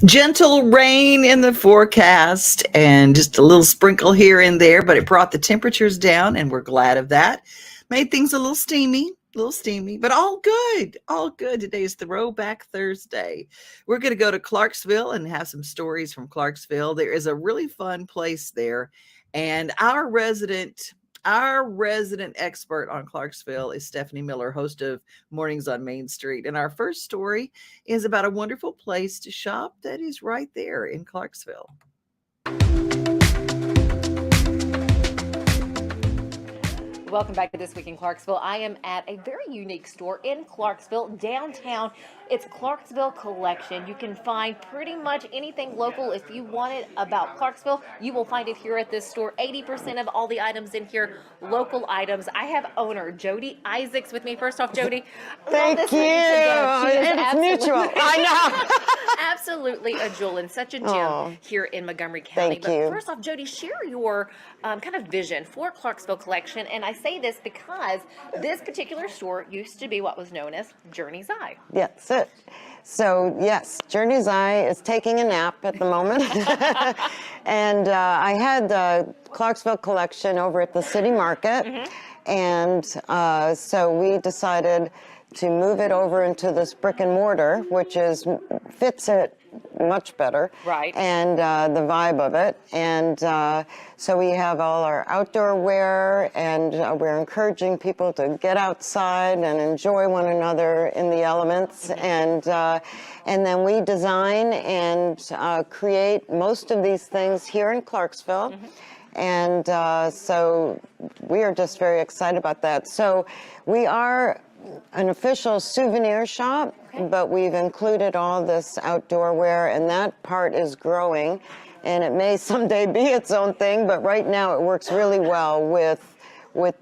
Gentle rain in the forecast and just a little sprinkle here and there, but it brought the temperatures down, and we're glad of that. Made things a little steamy, but all good, all good. Today is Throwback Thursday. We're going to go to Clarksville and have some stories from Clarksville. There is a really fun place there, and our resident expert on Clarksville is Stephanie Miller, host of Mornings on Main Street. And our first story is about a wonderful place to shop that is right there in Clarksville. Welcome back to This Week in Clarksville. I am at a very unique store in Clarksville, downtown. It's Clarksville Collection. You can find pretty much anything local. If you want it about Clarksville, you will find it here at this store. 80% of all the items in here, local items. I have owner Jody Isaacs with me. First off, Jody, Thank you. It's mutual. I know. Absolutely a jewel and such a gem here in Montgomery County. Thank you. First off, Jody, share your kind of vision for Clarksville Collection. And I say this because this particular store used to be what was known as Journey's Eye. That's it. So yes, Journey's Eye is taking a nap at the moment. And I had the Clarksville Collection over at the City Market. And so we decided to move it over into this brick and mortar, which fits it much better. Right. And the vibe of it. And so we have all our outdoor wear, and we're encouraging people to get outside and enjoy one another in the elements. And then we design and create most of these things here in Clarksville. And so we are just very excited about that. So we are an official souvenir shop, but we've included all this outdoor wear, and that part is growing, and it may someday be its own thing, but right now it works really well with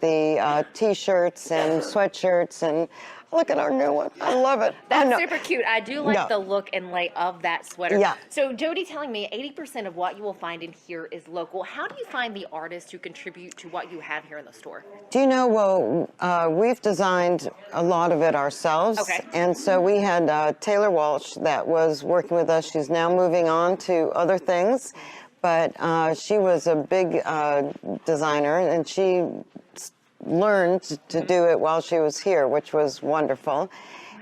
the t-shirts and sweatshirts. And look at our new one. I love it. That's super cute. I do like the look and lay of that sweater. Yeah. So Jody telling me 80% of what you will find in here is local. How do you find the artists who contribute to what you have here in the store? Do you know, well, we've designed a lot of it ourselves. Okay. And so we had Taylor Walsh that was working with us. She's now moving on to other things. But she was a big designer, and she learned to do it while she was here, which was wonderful.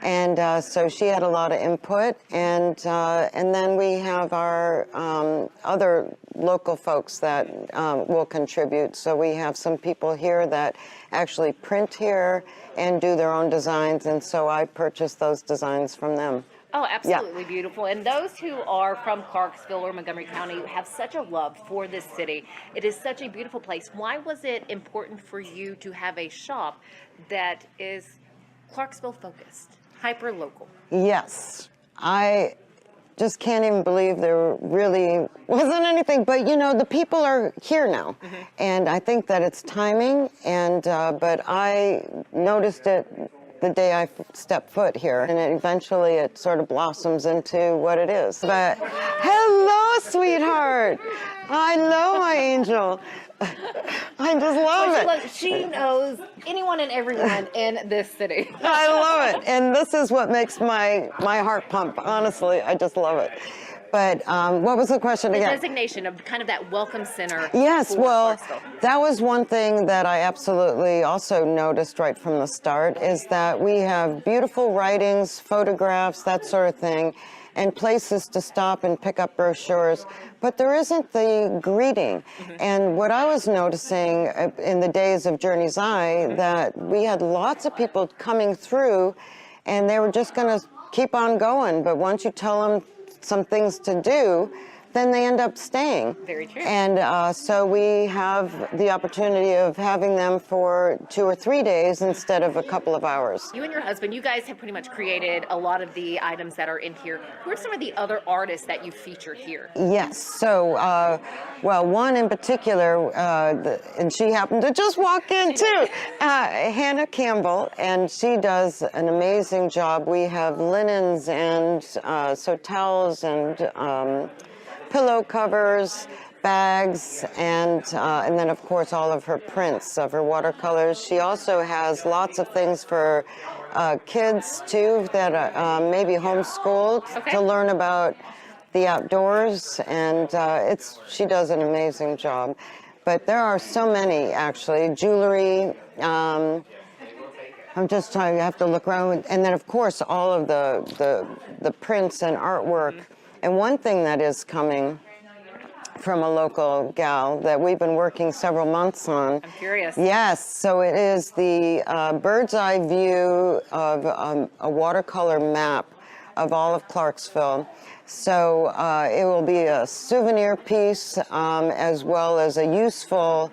And so she had a lot of input, and then we have our other local folks that will contribute. So we have some people here that actually print here and do their own designs, and so I purchase those designs from them. Oh, absolutely beautiful. And those who are from Clarksville or Montgomery County have such a love for this city. It is such a beautiful place. Why was it important for you to have a shop that is Clarksville focused, hyper local? Yes. I just can't even believe there really wasn't anything, but you know, the people are here now. And I think that it's timing, and but I noticed it the day I stepped foot here, and eventually it sort of blossoms into what it is. But hello, sweetheart. Hello, my angel. I just love it. She knows anyone and everyone in this city. I love it, and this is what makes my heart pump. Honestly, I just love it. But what was the question again? The designation of kind of that welcome center. Yes, well, Clarksville. that was one thing that I absolutely also noticed right from the start, is that we have beautiful writings, photographs, that sort of thing, and places to stop and pick up brochures, but there isn't the greeting. And what I was noticing in the days of Journey's Eye, that we had lots of people coming through, and they were just going to keep on going, but once you tell them some things to do, then they end up staying. Very true. And so we have the opportunity of having them for 2 or 3 days instead of a couple of hours. You and your husband, you guys have pretty much created a lot of the items that are in here. Who are some of the other artists that you feature here? Yes, so, well, one in particular, and she happened to just walk in too, Hannah Campbell, and she does an amazing job. We have linens and sotels and pillow covers, bags, and then of course all of her prints of her watercolors. She also has lots of things for kids too that are maybe homeschooled to learn about the outdoors, and she does an amazing job. But there are so many, actually. Jewelry, I'm just telling you, you have to look around. And then, of course, all of the prints and artwork. And one thing that is coming from a local gal that we've been working several months on. I'm curious. Yes, so it is the bird's eye view of a watercolor map of all of Clarksville. So it will be a souvenir piece as well as a useful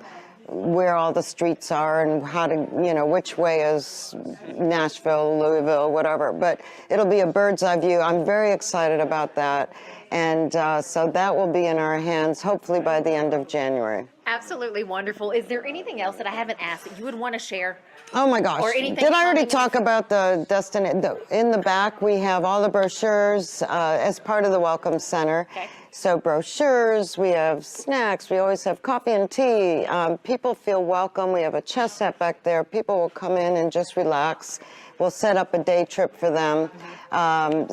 where all the streets are and how to, which way is Nashville, Louisville, whatever. But it'll be a bird's eye view. I'm very excited about that. And so that will be in our hands hopefully by the end of January. Absolutely wonderful. Is there anything else that I haven't asked that you would want to share? Oh my gosh. Or anything Did I already fun? talk about the destination? In the back, we have all the brochures as part of the Welcome Center. Okay. So brochures, we have snacks, we always have coffee and tea. People feel welcome. We have a chess set back there. People will come in and just relax. We'll set up a day trip for them.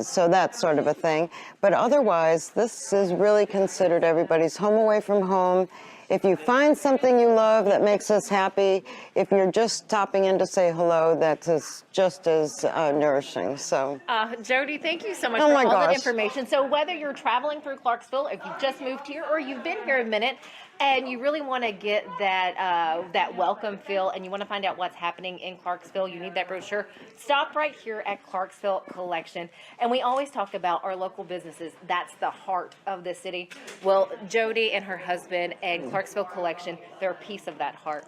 So that's sort of a thing. But otherwise, this is really considered everybody's home away from home. If you find something you love that makes us happy, if you're just stopping in to say hello, that's just as nourishing. So, Jody, thank you so much Oh for my all that gosh. information. So whether you're traveling through Clarksville, if you just moved here, or you've been here a minute, and you really want to get that welcome feel, and you want to find out what's happening in Clarksville, you need that brochure, stop right here at Clarksville Collection. And we always talk about our local businesses. That's the heart of the city. Well, Jody and her husband and Clarksville Collection, they're a piece of that heart.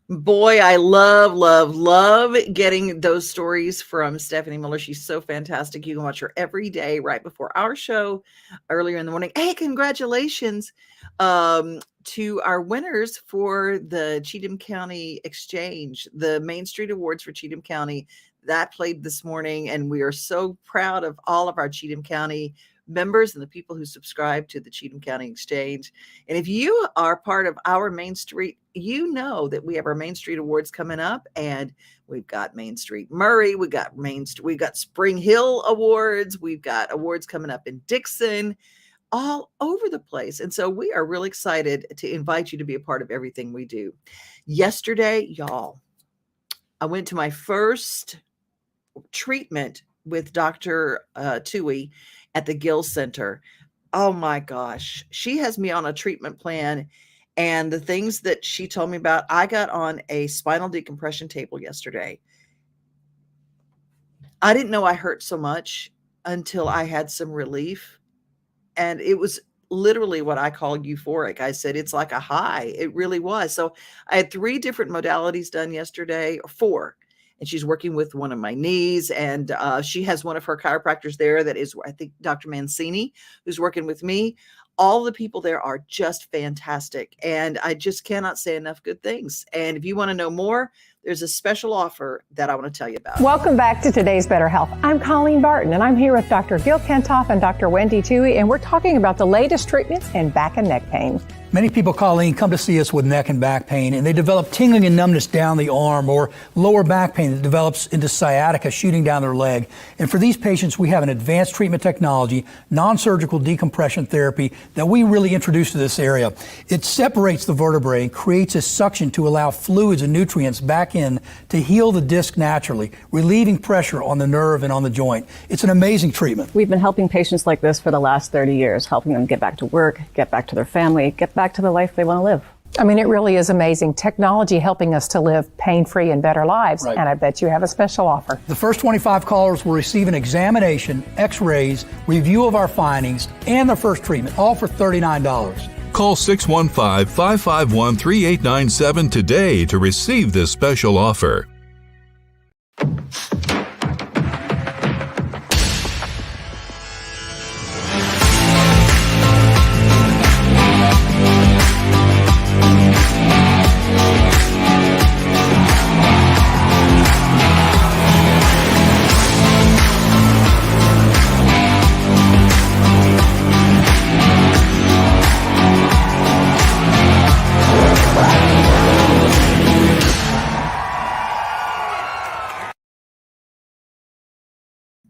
Boy, I love getting those stories from Stephanie Miller. She's so fantastic. You can watch her every day right before our show earlier in the morning. Hey, congratulations to our winners for the Cheatham County Exchange, the Main Street Awards for Cheatham County. That played this morning, and we are so proud of all of our Cheatham County members and the people who subscribe to the Cheatham County Exchange. And if you are part of our Main Street, you know that we have our Main Street Awards coming up, and we've got Main Street Murray, we've got Spring Hill Awards, we've got awards coming up in Dixon, all over the place. And so we are really excited to invite you to be a part of everything we do. Yesterday, y'all, I went to my first treatment with Dr. Tui at the Gill Center. Oh my gosh. She has me on a treatment plan, and the things that she told me about, I got on a spinal decompression table yesterday. I didn't know I hurt so much until I had some relief. And it was literally what I call euphoric. I said, it's like a high. It really was. So I had 3 different modalities done yesterday, or 4. And she's working with one of my knees, and she has one of her chiropractors there that is, I think, Dr. Mancini, who's working with me. All the people there are just fantastic, and I just cannot say enough good things. And if you want to know more, there's a special offer that I want to tell you about. Welcome back to Today's Better Health. I'm Colleen Barton, and I'm here with Dr. Gil Kentoff and Dr. Wendy Tui, and we're talking about the latest treatments in back and neck pain. Many people, Colleen, come to see us with neck and back pain, and they develop tingling and numbness down the arm, or lower back pain that develops into sciatica shooting down their leg. And for these patients, we have an advanced treatment technology, non-surgical decompression therapy, that we really introduce to this area. It separates the vertebrae and creates a suction to allow fluids and nutrients back in to heal the disc naturally, relieving pressure on the nerve and on the joint. It's an amazing treatment. We've been helping patients like this for the last 30 years, helping them get back to work, get back to their family, get back to the life they want to live. I mean, it really is amazing. Technology helping us to live pain-free and better lives. Right. And I bet you have a special offer. The first 25 callers will receive an examination, x-rays, review of our findings, and their first treatment, all for $39. Call 615-551-3897 today to receive this special offer.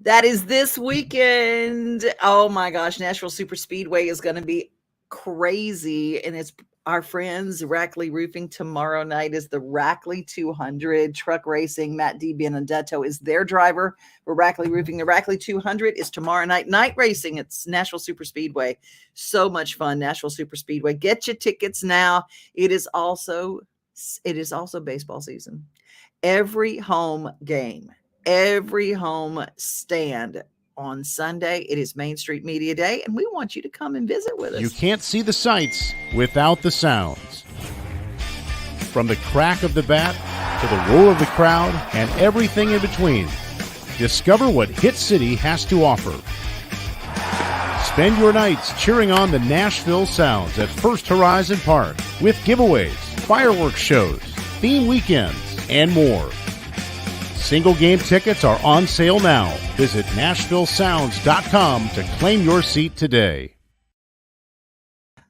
That is this weekend. Oh my gosh, Nashville Super Speedway is going to be crazy. And it's our friends, Rackley Roofing. Tomorrow night is the Rackley 200 truck racing. Matt DiBenedetto is their driver for Rackley Roofing. The Rackley 200 is tomorrow night racing. It's Nashville Super Speedway. So much fun, Nashville Super Speedway. Get your tickets now. It is also baseball season. Every home game, every home stand on Sunday, it is Main Street Media Day, and we want you to come and visit with us. You can't see the sights without the sounds. From the crack of the bat to the roar of the crowd and everything in between, discover what Hit City has to offer. Spend your nights cheering on the Nashville Sounds at First Horizon Park with giveaways, fireworks shows, theme weekends, and more. Single game tickets are on sale now. Visit NashvilleSounds.com to claim your seat today.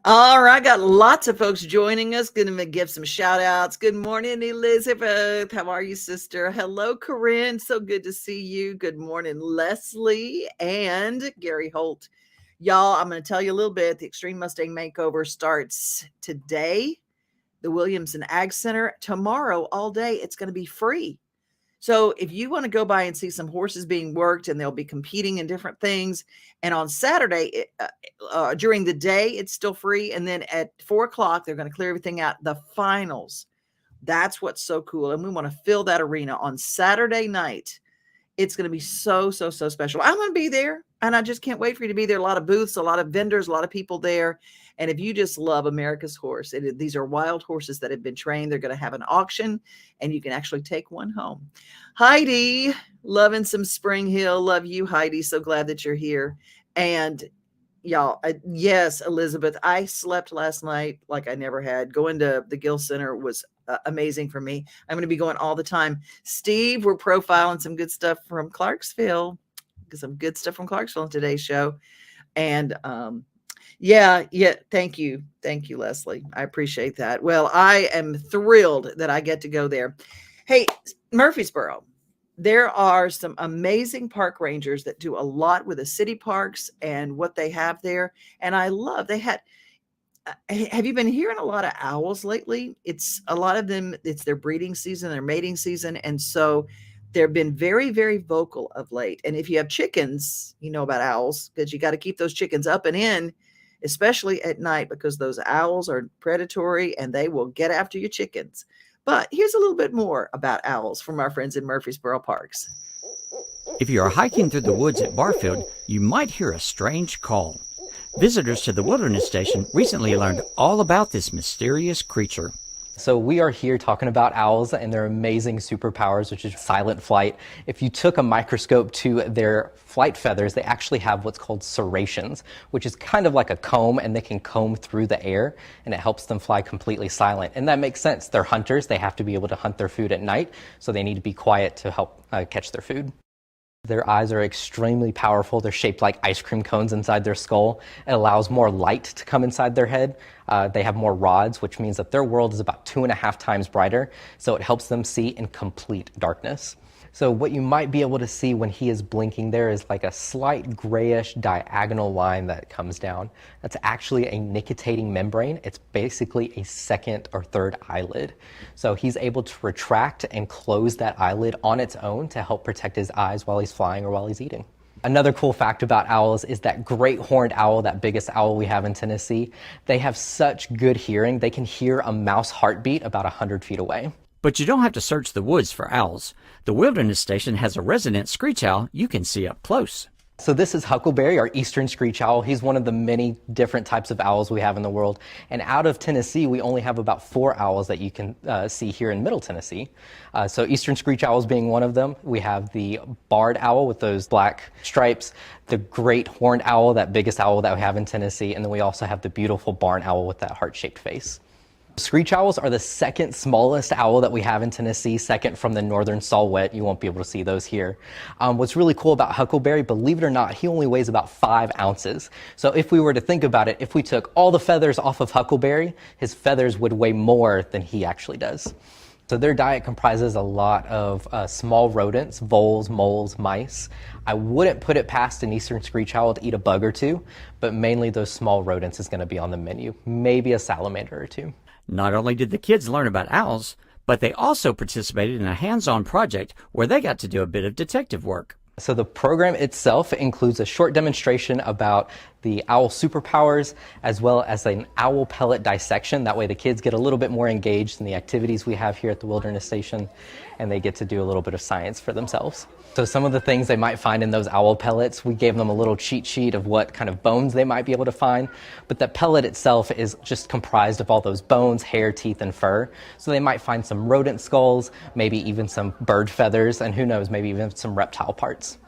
All right, got lots of folks joining us. Going to give some shout outs. Good morning, Elizabeth. How are you, sister? Hello, Corinne. So good to see you. Good morning, Leslie and Gary Holt. Y'all, I'm going to tell you a little bit. The Extreme Mustang Makeover starts today. The Williamson Ag Center tomorrow all day. It's going to be free. So if you want to go by and see some horses being worked, and they'll be competing in different things. And on Saturday, during the day, it's still free. And then at 4:00, they're going to clear everything out. The finals. That's what's so cool. And we want to fill that arena on Saturday night. It's going to be so, so, so special. I'm going to be there, and I just can't wait for you to be there. A lot of booths, a lot of vendors, a lot of people there. And if you just love America's horse, these are wild horses that have been trained. They're going to have an auction, and you can actually take one home. Heidi, loving some Spring Hill. Love you, Heidi. So glad that you're here. And y'all, yes, Elizabeth, I slept last night like I never had. Going to the Gill Center was amazing for me. I'm going to be going all the time. Steve, we're profiling some good stuff from Clarksville. Some good stuff from Clarksville in today's show. And yeah. Thank you, Leslie. I appreciate that. Well, I am thrilled that I get to go there. Hey, Murfreesboro, there are some amazing park rangers that do a lot with the city parks and what they have there. And I love, have you been hearing a lot of owls lately? It's a lot of them, it's their breeding season, their mating season. And so they've been very, very vocal of late. And if you have chickens, you know about owls, because you got to keep those chickens up and in, especially at night, because those owls are predatory and they will get after your chickens. But here's a little bit more about owls from our friends in Murfreesboro Parks. If you are hiking through the woods at Barfield, you might hear a strange call. Visitors to the Wilderness Station recently learned all about this mysterious creature. So we are here talking about owls and their amazing superpowers, which is silent flight. If you took a microscope to their flight feathers, they actually have what's called serrations, which is kind of like a comb, and they can comb through the air, and it helps them fly completely silent. And that makes sense. They're hunters. They have to be able to hunt their food at night, so they need to be quiet to help catch their food. Their eyes are extremely powerful. They're shaped like ice cream cones inside their skull. It allows more light to come inside their head. They have more rods, which means that their world is about 2.5 times brighter. So it helps them see in complete darkness. So what you might be able to see when he is blinking there is like a slight grayish diagonal line that comes down. That's actually a nictitating membrane. It's basically a second or third eyelid. So he's able to retract and close that eyelid on its own to help protect his eyes while he's flying or while he's eating. Another cool fact about owls is that great horned owl, that biggest owl we have in Tennessee, they have such good hearing. They can hear a mouse heartbeat about 100 feet away. But you don't have to search the woods for owls. The Wilderness Station has a resident screech owl you can see up close. So this is Huckleberry, our eastern screech owl. He's one of the many different types of owls we have in the world. And out of Tennessee, we only have about 4 owls that you can see here in Middle Tennessee. So eastern screech owls being one of them. We have the barred owl with those black stripes, the great horned owl, that biggest owl that we have in Tennessee. And then we also have the beautiful barn owl with that heart-shaped face. Screech owls are the second smallest owl that we have in Tennessee, second from the northern saw-whet. You won't be able to see those here. What's really cool about Huckleberry, believe it or not, he only weighs about 5 ounces. So if we were to think about it, if we took all the feathers off of Huckleberry, his feathers would weigh more than he actually does. So their diet comprises a lot of small rodents, voles, moles, mice. I wouldn't put it past an eastern screech owl to eat a bug or two, but mainly those small rodents is going to be on the menu, maybe a salamander or two. Not only did the kids learn about owls, but they also participated in a hands-on project where they got to do a bit of detective work. So the program itself includes a short demonstration about the owl superpowers, as well as an owl pellet dissection. That way the kids get a little bit more engaged in the activities we have here at the Wilderness Station, and they get to do a little bit of science for themselves. So some of the things they might find in those owl pellets, we gave them a little cheat sheet of what kind of bones they might be able to find, but the pellet itself is just comprised of all those bones, hair, teeth, and fur. So they might find some rodent skulls, maybe even some bird feathers, and who knows, maybe even some reptile parts.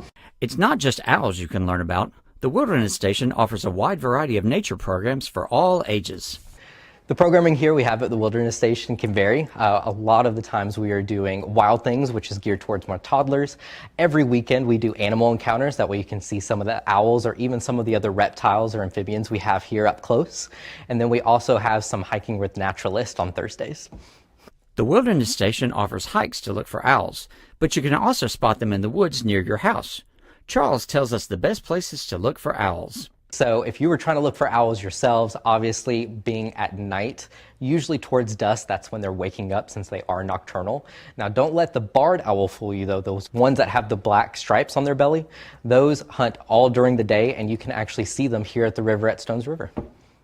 It's not just owls you can learn about. The Wilderness Station offers a wide variety of nature programs for all ages. The programming here we have at the Wilderness Station can vary. A lot of the times we are doing wild things, which is geared towards more toddlers. Every weekend we do animal encounters. That way you can see some of the owls or even some of the other reptiles or amphibians we have here up close. And then we also have some hiking with naturalists on Thursdays. The Wilderness Station offers hikes to look for owls, but you can also spot them in the woods near your house. Charles tells us the best places to look for owls. So if you were trying to look for owls yourselves, obviously being at night, usually towards dusk, that's when they're waking up since they are nocturnal. Now don't let the barred owl fool you though. Those ones that have the black stripes on their belly, those hunt all during the day, and you can actually see them here at the river at Stones River.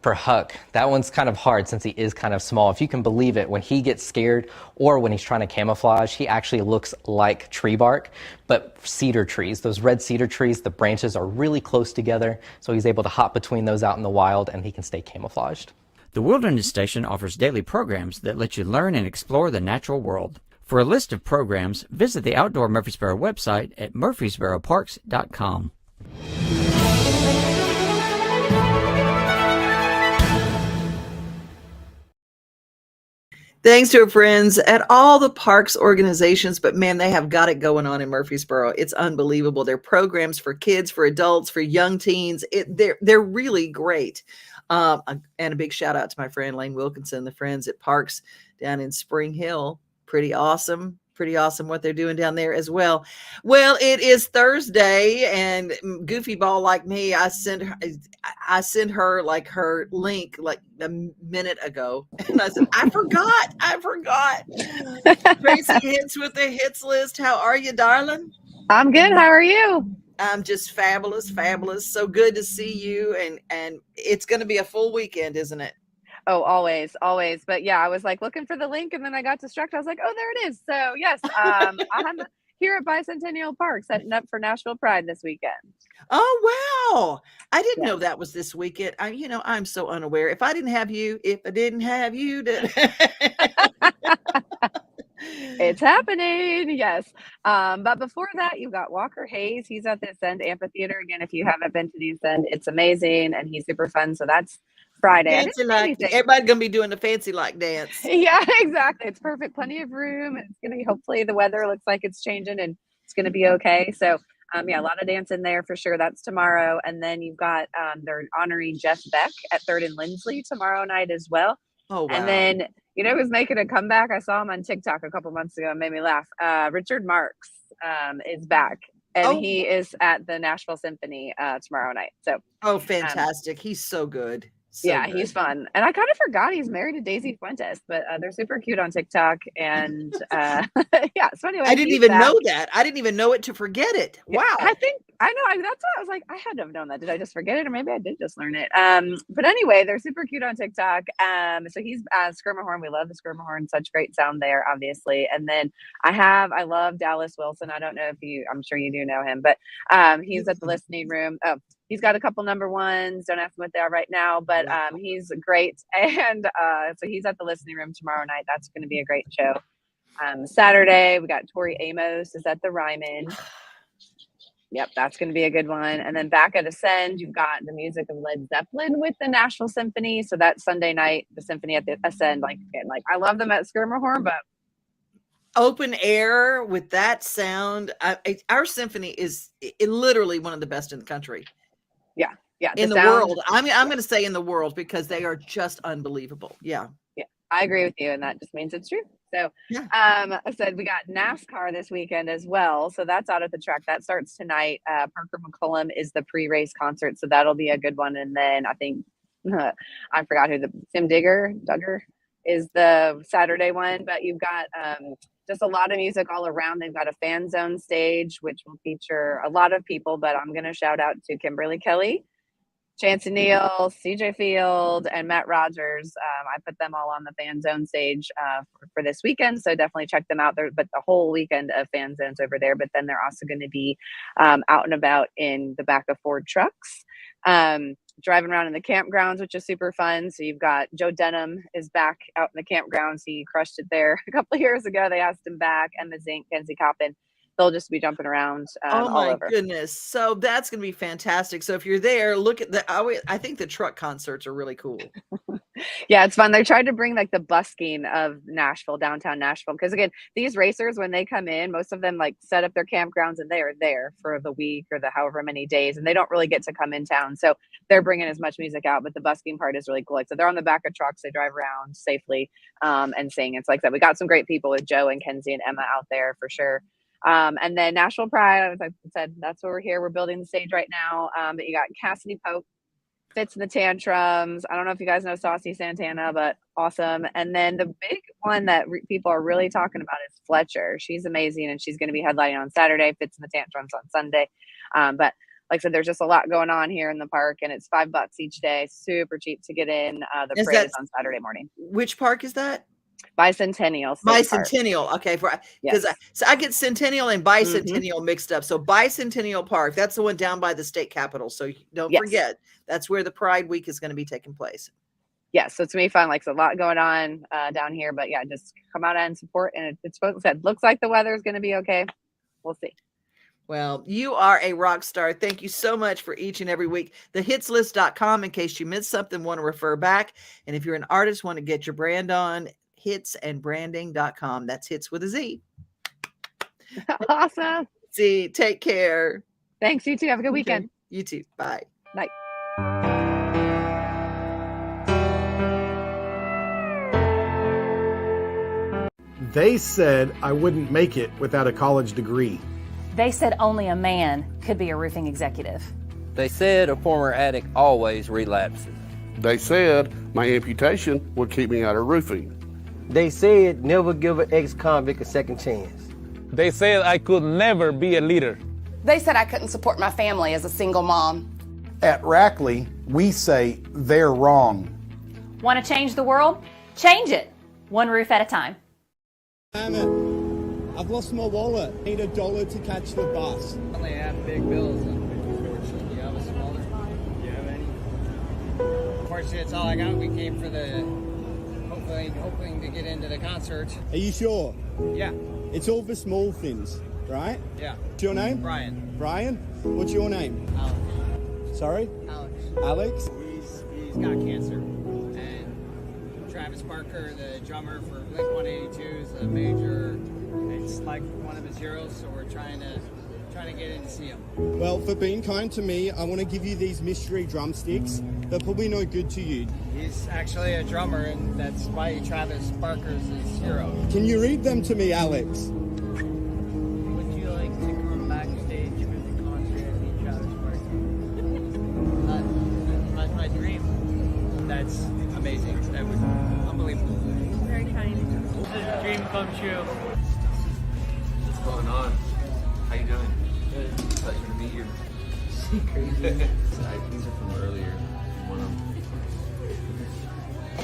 For Huck, that one's kind of hard since he is kind of small. If you can believe it, when he gets scared or when he's trying to camouflage, he actually looks like tree bark, but cedar trees. Those red cedar trees, the branches are really close together, so he's able to hop between those out in the wild and he can stay camouflaged. The Wilderness Station offers daily programs that let you learn and explore the natural world. For a list of programs, visit the Outdoor Murfreesboro website at murfreesboroparks.com. Thanks to our friends at all the parks organizations, but man, they have got it going on in Murfreesboro. It's unbelievable. Their programs for kids, for adults, for young teens, they're really great. And a big shout out to my friend Lane Wilkinson, the friends at Parks down in Spring Hill. Pretty awesome what they're doing down there as well. Well, it is Thursday, and goofy ball like me, I sent her like her link like a minute ago, and I said I forgot. Tracy Hits with the hits list. How are you, darling? I'm good. How are you? I'm just fabulous. So good to see you, and it's going to be a full weekend, isn't it? Oh, always. But yeah, I was like looking for the link and then I got distracted. I was like, oh, there it is. So yes, I'm here at Bicentennial Park setting up for Nashville Pride this weekend. Oh, wow. I didn't know that was this weekend. I'm so unaware. If I didn't have you, It's happening. Yes. But before that, you've got Walker Hayes. He's at the Ascend Amphitheater. Again, if you haven't been to the Ascend, it's amazing and he's super fun. So that's Friday. Everybody's gonna be doing the fancy like dance. Yeah, exactly. It's perfect. Plenty of room. It's gonna be, hopefully the weather looks like it's changing and it's gonna be okay. So yeah, a lot of dance in there for sure. That's tomorrow. And then you've got they're honoring Jeff Beck at 3rd and Lindsley tomorrow night as well. Oh, wow. And then who's making a comeback? I saw him on TikTok a couple months ago and made me laugh. Richard Marx is back. And he is at the Nashville Symphony tomorrow night. So fantastic. He's so good. He's fun. And I kind of forgot he's married to Daisy Fuentes, but they're super cute on TikTok. And yeah, so anyway. I didn't even know that. I didn't even know it to forget it. Wow. I know. That's what I was like, I had to have known that. Did I just forget it? Or maybe I did just learn it. But anyway, they're super cute on TikTok. So he's Skirmahorn. We love the Skirmahorn. Such great sound there, obviously. And then I love Dallas Wilson. I don't know if I'm sure you do know him, but he's at the listening room. Oh, he's got a couple number ones. Don't ask him what they are right now, but he's great. And so he's at the listening room tomorrow night. That's going to be a great show. Saturday, we got Tori Amos is at the Ryman. Yep, that's going to be a good one. And then back at Ascend, you've got the music of Led Zeppelin with the Nashville Symphony. So that's Sunday night, the symphony at the Ascend. Like I love them at Skirmahorn, but open air with that sound. Our symphony is literally one of the best in the country. Yeah, in the world. I'm going to say in the world because they are just unbelievable. Yeah, I agree with you, and that just means it's true. So, I said we got NASCAR this weekend as well. So that's out at the track. That starts tonight. Parker McCollum is the pre-race concert, so that'll be a good one. And then I think I forgot who Tim Duggar is the Saturday one. But you've got just a lot of music all around. They've got a fan zone stage, which will feature a lot of people. But I'm going to shout out to Kimberly Kelly, Chance Neal, CJ Field, and Matt Rogers. I put them all on the fan zone stage for this weekend, so definitely check them out there. But the whole weekend of fan zones over there. But then they're also going to be out and about in the back of Ford trucks, driving around in the campgrounds, which is super fun. So you've got Joe Denham is back out in the campgrounds. He crushed it there a couple of years ago. They asked him back. Emma Zink, Kenzie Coppin. They'll just be jumping around oh my all over. goodness. So that's going to be fantastic. So if you're there, look at I think the truck concerts are really cool. Yeah, it's fun. They tried to bring like the busking of Nashville, downtown Nashville. Because again, these racers, when they come in, most of them like set up their campgrounds and they are there for the week or the however many days. And they don't really get to come in town. So they're bringing as much music out. But the busking part is really cool. Like, so they're on the back of trucks. They drive around safely and sing. It's like that. We got some great people with Joe and Kenzie and Emma out there for sure. And then Nashville Pride, as I said, that's where we're here. We're building the stage right now. But you got Cassidy Pope, Fits in the Tantrums. I don't know if you guys know Saucy Santana, but awesome. And then the big one that people are really talking about is Fletcher. She's amazing, and she's going to be headlining on Saturday. Fits in the Tantrums on Sunday. But like I said, there's just a lot going on here in the park, and it's $5 each day. Super cheap to get in. The parade is on Saturday morning. Which park is that? Bicentennial. Bicentennial. Okay. Because I get Centennial and Bicentennial mixed up. So Bicentennial Park, that's the one down by the state capitol. So don't forget, that's where the Pride Week is going to be taking place. Yes. So it's going to be fun. Like, it's a lot going on down here, but yeah, just come out and support. And it's looks like the weather is going to be okay. We'll see. Well, you are a rock star. Thank you so much for each and every week. Thehitslist.com in case you missed something, want to refer back. And if you're an artist, want to get your brand on, hitsandbranding.com. That's hits with a Z. Awesome. See, take care. Thanks. You too. Have a good weekend. You too. Bye. Bye. They said I wouldn't make it without a college degree. They said only a man could be a roofing executive. They said a former addict always relapses. They said my amputation would keep me out of roofing. They said never give an ex-convict a second chance. They said I could never be a leader. They said I couldn't support my family as a single mom. At Rackley, we say they're wrong. Want to change the world? Change it. One roof at a time. Damn it. I've lost my wallet. Need $1 to catch the bus. I only have big bills, unfortunately. Do you have a smaller? Do you have any? Unfortunately, it's all I got. We came for the hoping to get into the concert. Are you sure? Yeah. It's all for small things, right? Yeah. What's your name? Brian. Brian? What's your name? Alex. Sorry? Alex. Alex? He's got cancer. And Travis Barker, the drummer for Blink-182, is a major. It's like one of his heroes, so we're trying to get in to see him. Well, for being kind to me, I want to give you these mystery drumsticks. They're probably no good to you. He's actually a drummer, and that's why Travis Barker's his hero. Can you read them to me, Alex? Would you like to come backstage with the concert and meet Travis Barker? That's my dream. That's amazing. That was unbelievable. Very kind. This is a dream come true. What's going on? How you doing? Good. Pleasure to meet you. Crazy. These are from earlier. One of them. I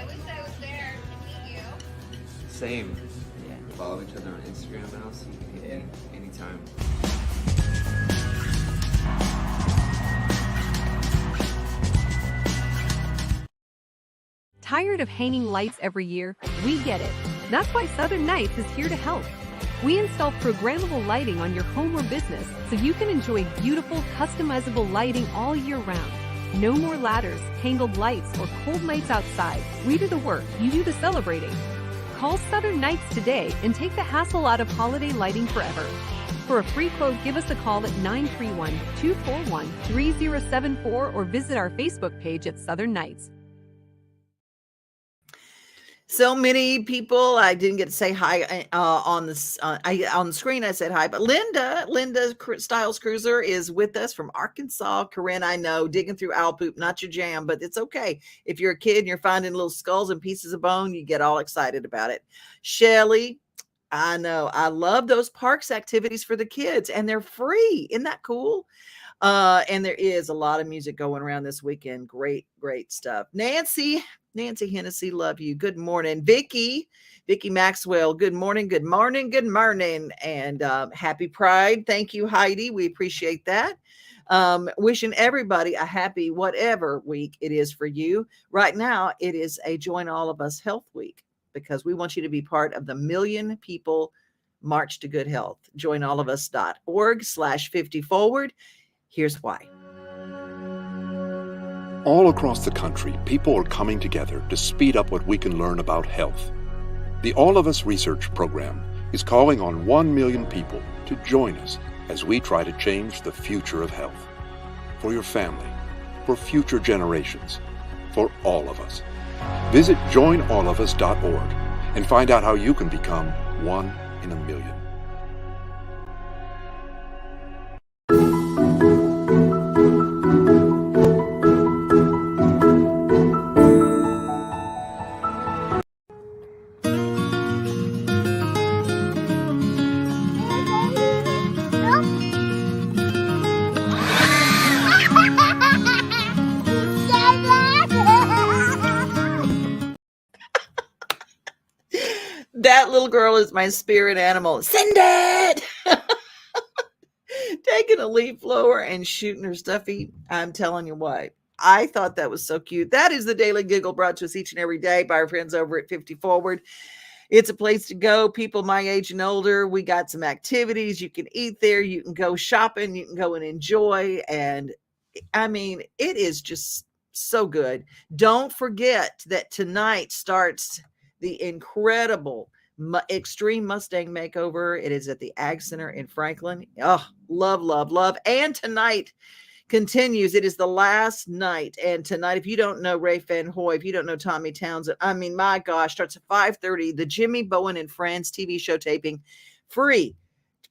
wish I was there to meet you. Same. Yeah. We follow each other on Instagram now, so you can hit me anytime. Tired of hanging lights every year? We get it. That's why Southern Nights is here to help. We install programmable lighting on your home or business so you can enjoy beautiful, customizable lighting all year round. No more ladders, tangled lights, or cold nights outside. We do the work, you do the celebrating. Call Southern Nights today and take the hassle out of holiday lighting forever. For a free quote, give us a call at 931-241-3074 or visit our Facebook page at Southern Nights. So many people. I didn't get to say hi on this on the screen. I said hi, but Linda Styles Cruiser is with us from Arkansas. Corinne, I know digging through owl poop, not your jam, but it's okay. If you're a kid and you're finding little skulls and pieces of bone, you get all excited about it. Shelly, I know I love those parks activities for the kids, and they're free. Isn't that cool? And there is a lot of music going around this weekend. Great stuff. Nancy Hennessy, love you. Good morning. Vicky Maxwell, good morning. And happy Pride. Thank you, Heidi. We appreciate that. Wishing everybody a happy whatever week it is for you. Right now, it is a Join All of Us Health Week, because we want you to be part of the Million People March to Good Health. joinallofus.org/50forward. Here's why. All across the country, people are coming together to speed up what we can learn about health. The All of Us Research Program is calling on 1 million people to join us as we try to change the future of health. For your family, for future generations, for all of us. Visit joinallofus.org and find out how you can become 1 in a million. That little girl is my spirit animal. Send it! Taking a leaf blower and shooting her stuffy. I'm telling you what. I thought that was so cute. That is the Daily Giggle, brought to us each and every day by our friends over at 50 Forward. It's a place to go. People my age and older. We got some activities. You can eat there. You can go shopping. You can go and enjoy. And I mean, it is just so good. Don't forget that tonight starts the incredible Extreme Mustang Makeover. It is at the Ag Center in Franklin. Oh, love. And tonight continues. It is the last night. And tonight, if you don't know Ray Van Hoy, if you don't know Tommy Townsend, I mean, my gosh, starts at 5:30. The Jimmy Bowen and Friends TV show taping. Free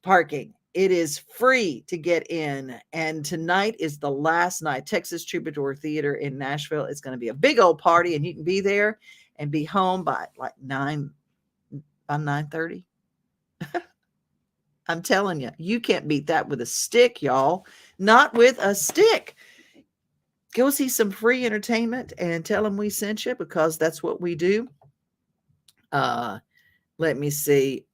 parking. It is free to get in. And tonight is the last night. Texas Troubadour Theater in Nashville. It's going to be a big old party, and you can be there and be home by like 9:30. I'm telling you, you can't beat that with a stick, y'all. Not with a stick. Go see some free entertainment and tell them we sent you, because that's what we do. Let me see.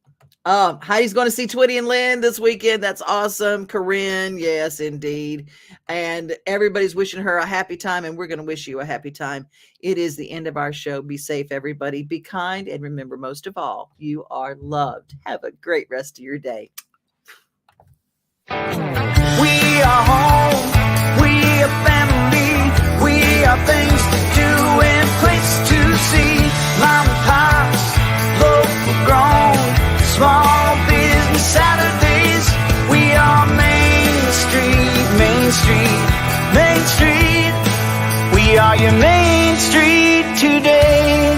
Heidi's going to see Twitty and Lynn this weekend. That's awesome. Corinne, yes, indeed. And everybody's wishing her a happy time, and we're going to wish you a happy time. It is the end of our show. Be safe, everybody. Be kind, and remember, most of all, you are loved. Have a great rest of your day. We are home. We are family. We are things to do and place to see. Mom and pops, local grown, small business Saturdays. We are Main Street. We are your Main Street today.